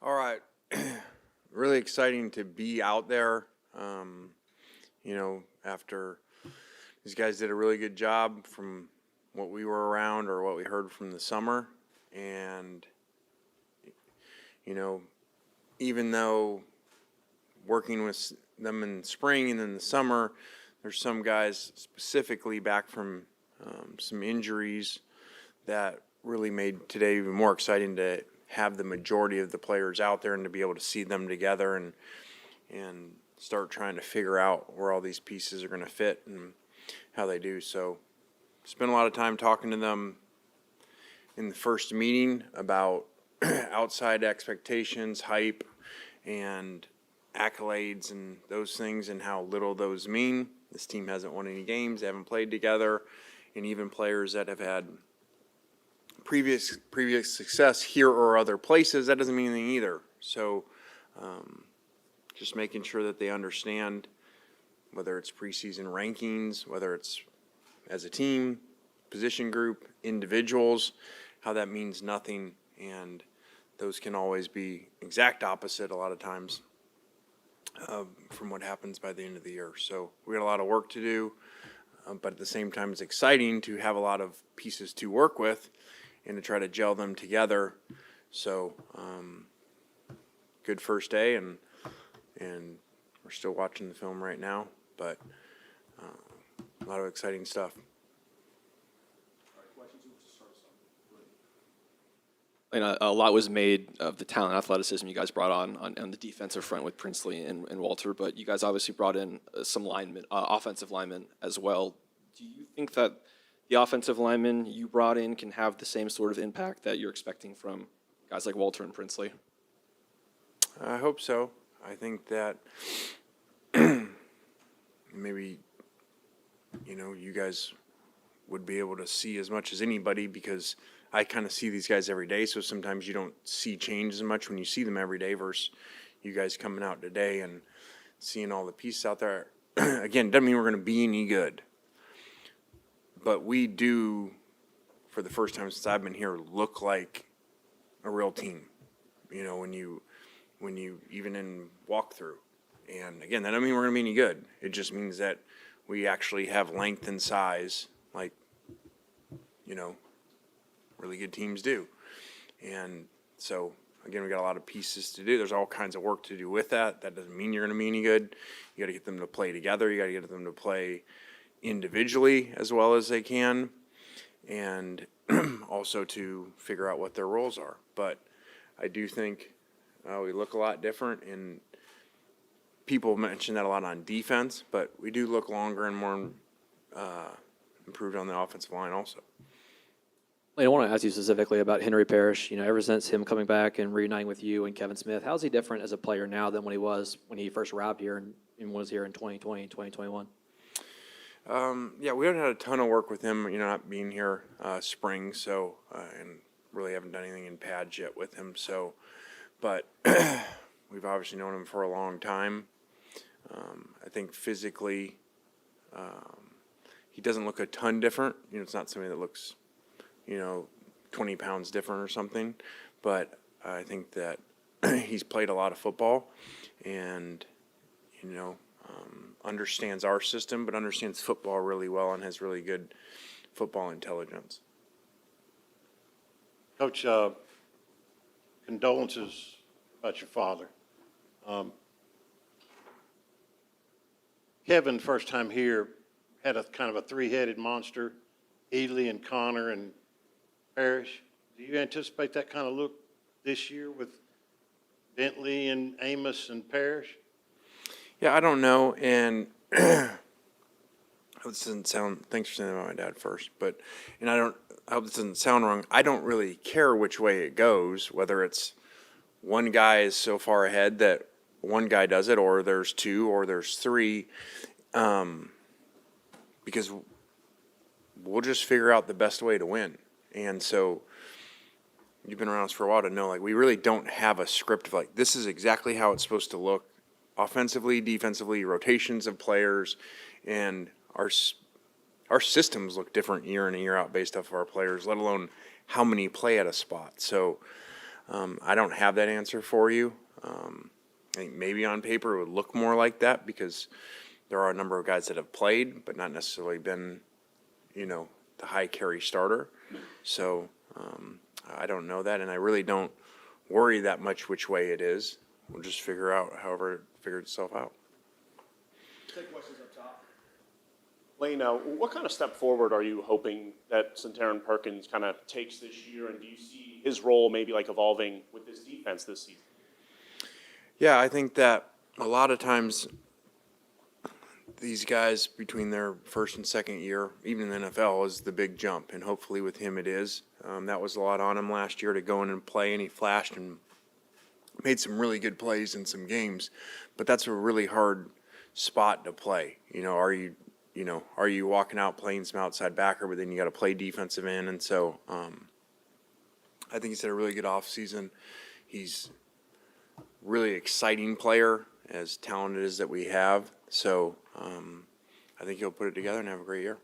All right. Really exciting to be out there. After these guys did a really good job from what we were around or what we heard from the summer. And, even though working with them in the spring and in the summer, there's some guys specifically back from some injuries that really made today even more exciting to have the majority of the players out there and to be able to see them together and start trying to figure out where all these pieces are going to fit and how they do. So spent a lot of time talking to them in the first meeting about outside expectations, hype, and accolades and those things and how little those mean. This team hasn't won any games, they haven't played together, and even players that have had previous success here or other places, that doesn't mean anything either. So just making sure that they understand, whether it's preseason rankings, whether it's as a team, position group, individuals, how that means nothing, and those can always be exact opposite a lot of times from what happens by the end of the year. So we got a lot of work to do, but at the same time it's exciting to have a lot of pieces to work with and to try to gel them together. So good first day, and we're still watching the film right now, but a lot of exciting stuff. And a lot was made of the talent and athleticism you guys brought on the defensive front with Princely and Walter, but you guys obviously brought in some linemen, offensive linemen as well. Do you think that the offensive linemen you brought in can have the same sort of impact that you're expecting from guys like Walter and Princely? I hope so. I think that maybe, you guys would be able to see as much as anybody, because I kind of see these guys every day, so sometimes you don't see change as much when you see them every day versus you guys coming out today and seeing all the pieces out there. Again, doesn't mean we're going to be any good, but we do, for the first time since I've been here, look like a real team. When you even in walkthrough. And again, that doesn't mean we're going to be any good. It just means that we actually have length and size like, really good teams do. And so, again, we got a lot of pieces to do. There's all kinds of work to do with that. That doesn't mean you're going to be any good. You got to get them to play together. You got to get them to play individually as well as they can, and also to figure out what their roles are. But I do think we look a lot different, and people mention that a lot on defense, but we do look longer and more improved on the offensive line also. I want to ask you specifically about Henry Parrish. Ever since him coming back and reuniting with you and Kevin Smith, how's he different as a player now than when he was when he first arrived here and was here in 2020 and 2021? We haven't had a ton of work with him, not being here spring, so and really haven't done anything in pads yet with him. So, but we've obviously known him for a long time. I think physically, he doesn't look a ton different. It's not somebody that looks 20 pounds different or something, but I think that he's played a lot of football and, understands our system, but understands football really well and has really good football intelligence. Coach, condolences about your father. Kevin, first time here, had a kind of a three-headed monster, Ely and Connor and Parrish. Do you anticipate that kind of look this year with Bentley and Amos and Parrish? Yeah, I don't know, and I hope this doesn't sound, thanks for saying that about my dad first, I hope this doesn't sound wrong. I don't really care which way it goes, whether it's one guy is so far ahead that one guy does it, or there's two, or there's three, because we'll just figure out the best way to win. And so you've been around us for a while to know, we really don't have a script of this is exactly how it's supposed to look offensively, defensively, rotations of players, and our systems look different year in and year out based off of our players, let alone how many play at a spot. So I don't have that answer for you. I think maybe on paper it would look more like that because there are a number of guys that have played, but not necessarily been, the high carry starter. So I don't know that, and I really don't worry that much which way it is. We'll just figure out however it figures itself out. Take questions up top. Lane, what kind of step forward are you hoping that Centauran Perkins kind of takes this year, and do you see his role maybe like evolving with this defense this season? Yeah, I think that a lot of times these guys between their first and second year, even in the NFL, is the big jump, and hopefully with him it is. That was a lot on him last year to go in and play, and he flashed and made some really good plays in some games, but that's a really hard spot to play. Are you walking out playing some outside backer, but then you got to play defensive end, and so I think he's had a really good offseason. He's really exciting player, as talented as that we have. So I think he'll put it together and have a great year.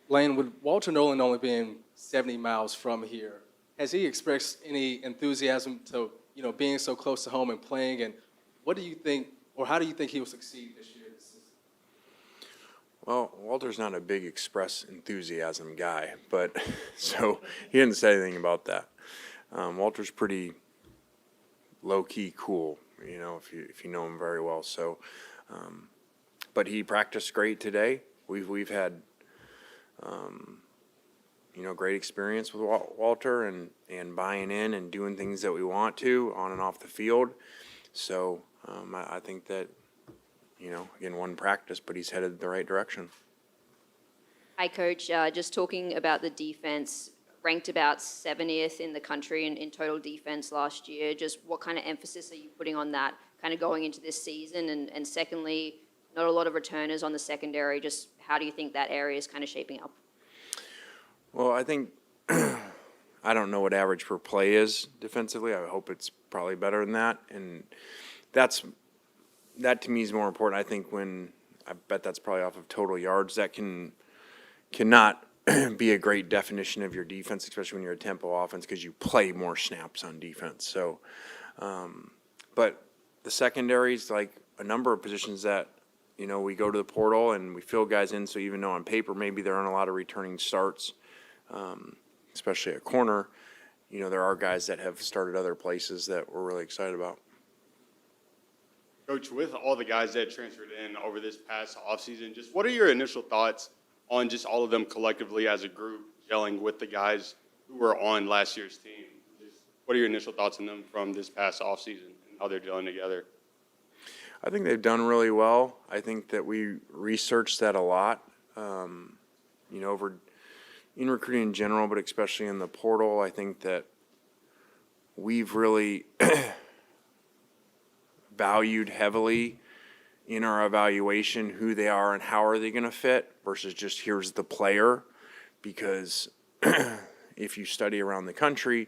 Lane, with Walter Nolan only being 70 miles from here, has he expressed any enthusiasm to being so close to home and playing? And what do you think, or how do you think he will succeed this year? Well, Walter's not a big express enthusiasm guy, but so he didn't say anything about that. Walter's pretty low-key cool, if you know him very well. So, but he practiced great today. We've had, great experience with Walter and buying in and doing things that we want to on and off the field. So I think that, again, one practice, but he's headed the right direction. Hi, Coach. Just talking about the defense, ranked about 70th in the country in total defense last year. Just what kind of emphasis are you putting on that kind of going into this season? And secondly, not a lot of returners on the secondary. Just how do you think that area is kind of shaping up? Well, I think I don't know what average per play is defensively. I hope it's probably better than that. And that to me is more important. I think I bet that's probably off of total yards. That cannot be a great definition of your defense, especially when you're a tempo offense, because you play more snaps on defense. So, but the secondaries, like a number of positions that, we go to the portal and we fill guys in. So even though on paper maybe there aren't a lot of returning starts, especially at corner, there are guys that have started other places that we're really excited about. Coach, with all the guys that transferred in over this past offseason, just what are your initial thoughts on just all of them collectively as a group gelling with the guys who were on last year's team? Just what are your initial thoughts on them from this past offseason and how they're gelling together? I think they've done really well. I think that we researched that a lot, over in recruiting in general, but especially in the portal. I think that we've really valued heavily in our evaluation who they are and how are they going to fit versus just here's the player, because if you study around the country,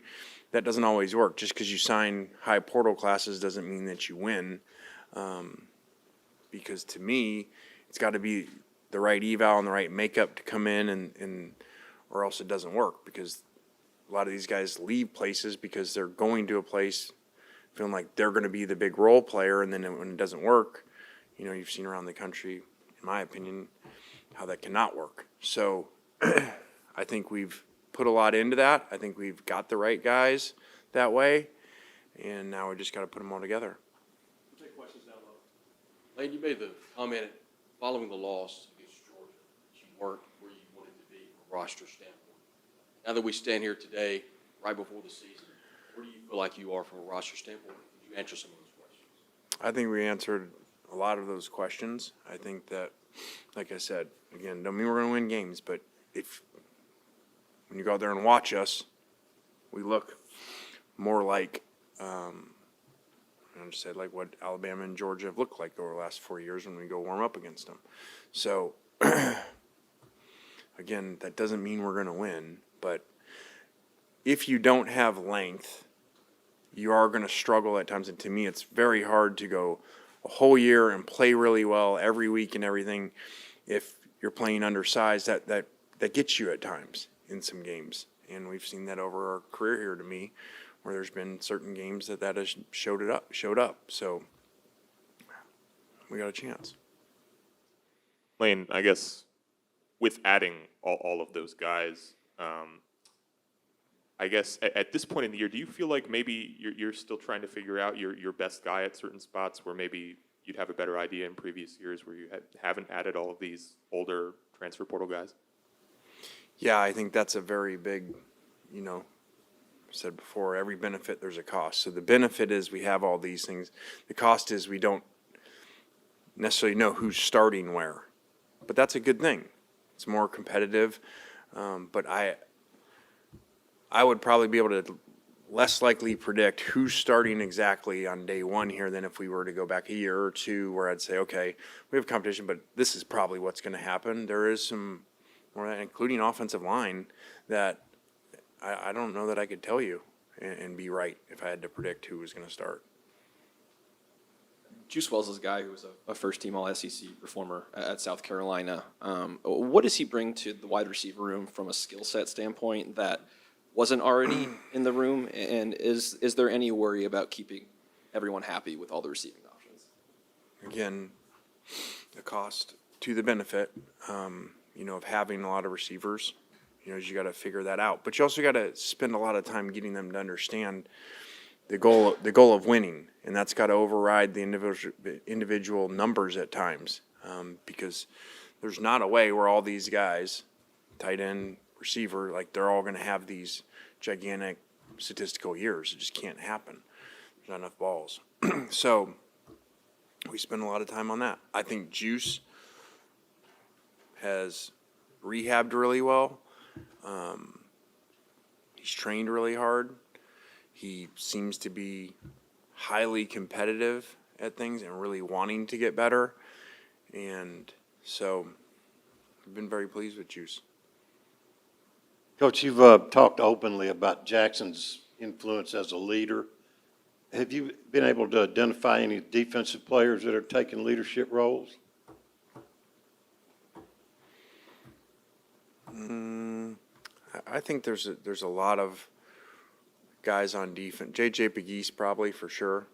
that doesn't always work. Just because you sign high portal classes doesn't mean that you win, because to me it's got to be the right eval and the right makeup to come in and or else it doesn't work, because a lot of these guys leave places because they're going to a place feeling like they're going to be the big role player, and then when it doesn't work, you've seen around the country, in my opinion, how that cannot work. So I think we've put a lot into that. I think we've got the right guys that way, and now we just got to put them all together. Take questions down low. Lane, you made the comment following the loss against Georgia that you weren't where you wanted to be from a roster standpoint. Now that we stand here today, right before the season, where do you feel like you are from a roster standpoint? Could you answer some of those questions? I think we answered a lot of those questions. I think that, like I said, again, don't mean we're going to win games, but when you go out there and watch us, we look more like, I just said, like what Alabama and Georgia have looked like over the last 4 years when we go warm up against them. So, again, that doesn't mean we're going to win, but if you don't have length, you are going to struggle at times. And to me, it's very hard to go a whole year and play really well every week and everything if you're playing undersized. That gets you at times in some games. And we've seen that over our career here, to me, where there's been certain games that has showed up. So we got a chance. Lane, I guess with adding all of those guys, I guess at this point in the year, do you feel like maybe you're still trying to figure out your best guy at certain spots where maybe you'd have a better idea in previous years where you haven't added all of these older transfer portal guys? Yeah, I think that's a very big, said before, every benefit there's a cost. So the benefit is we have all these things. The cost is we don't necessarily know who's starting where. But that's a good thing. It's more competitive. But I would probably be able to less likely predict who's starting exactly on day one here than if we were to go back a year or two where I'd say, okay, we have competition, but this is probably what's going to happen. There is some more, including offensive line, that I don't know that I could tell you and be right if I had to predict who was going to start. Juice Wells is a guy who was a first-team All-SEC performer at South Carolina. What does he bring to the wide receiver room from a skill set standpoint that wasn't already in the room? And is there any worry about keeping everyone happy with all the receiving options? Again, the cost to the benefit, of having a lot of receivers. You got to figure that out. But you also got to spend a lot of time getting them to understand the goal of winning, and that's got to override the individual numbers at times, because there's not a way where all these guys, tight end, receiver, like they're all going to have these gigantic statistical years. It just can't happen. There's not enough balls. So we spend a lot of time on that. I think Juice has rehabbed really well. He's trained really hard. He seems to be highly competitive at things and really wanting to get better. And so I've been very pleased with Juice. Coach, you've talked openly about Jackson's influence as a leader. Have you been able to identify any defensive players that are taking leadership roles? I think there's a lot of guys on defense. J.J. Pegues probably for sure.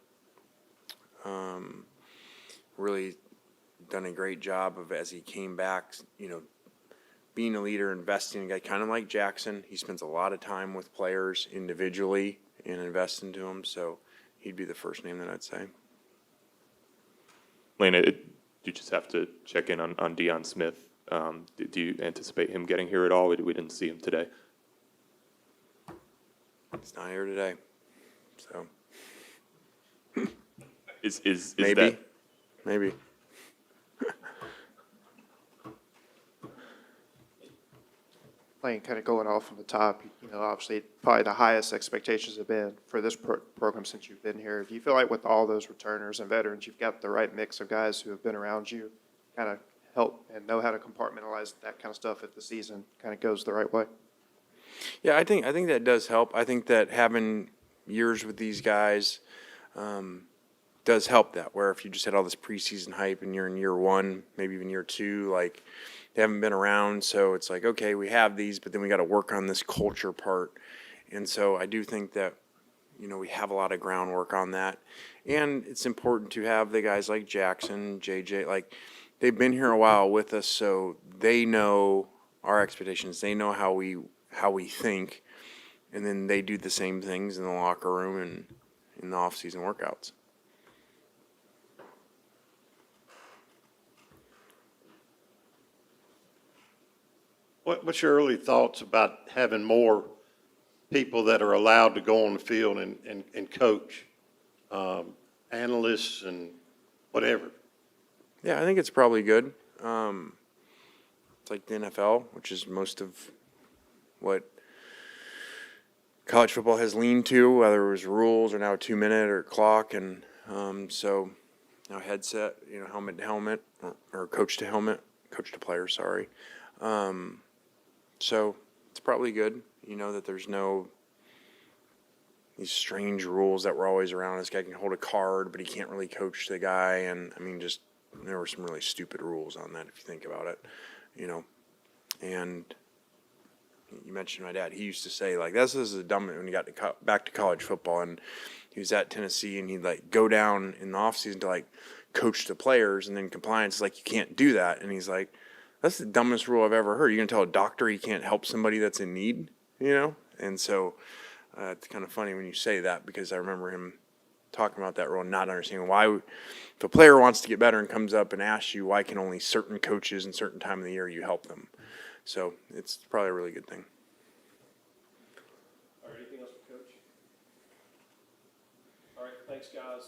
Really done a great job of, as he came back, being a leader, investing in a guy kind of like Jackson. He spends a lot of time with players individually and invests into them. So he'd be the first name that I'd say. Lane, you just have to check in on Deion Smith. Do you anticipate him getting here at all? We didn't see him today. He's not here today. So Is maybe, that maybe. Lane, kind of going off from the top, obviously probably the highest expectations have been for this program since you've been here. Do you feel like with all those returners and veterans, you've got the right mix of guys who have been around you, kind of help and know how to compartmentalize that kind of stuff if the season kind of goes the right way? Yeah, I think that does help. I think that having years with these guys does help that, where if you just had all this preseason hype and you're in year one, maybe even year two, like they haven't been around, so it's like, okay, we have these, but then we got to work on this culture part. And so I do think that, we have a lot of groundwork on that. And it's important to have the guys like Jackson, JJ, like they've been here a while with us, so they know our expectations. They know how we think, and then they do the same things in the locker room and in the off-season workouts. What's your early thoughts about having more people that are allowed to go on the field and coach, analysts and whatever? Yeah, I think it's probably good. It's like the NFL, which is most of what college football has leaned to, whether it was rules or now a 2-minute or clock. And so now headset, helmet to helmet or coach to helmet, coach to player, sorry. So it's probably good, that there's no these strange rules that were always around. This guy can hold a card, but he can't really coach the guy. And just there were some really stupid rules on that if you think about it, And you mentioned my dad. He used to say like, "This is the dumbest." When he got to back to college football, and he was at Tennessee, and he'd like go down in the offseason to like coach the players, and then compliance is like, you can't do that. And he's like, "That's the dumbest rule I've ever heard. You're gonna tell a doctor he can't help somebody that's in need, you know?" And so it's kind of funny when you say that, because I remember him talking about that rule and not understanding why, if a player wants to get better and comes up and asks you, why can only certain coaches in certain time of the year you help them? So it's probably a really good thing. All right, anything else for Coach? All right, thanks, guys.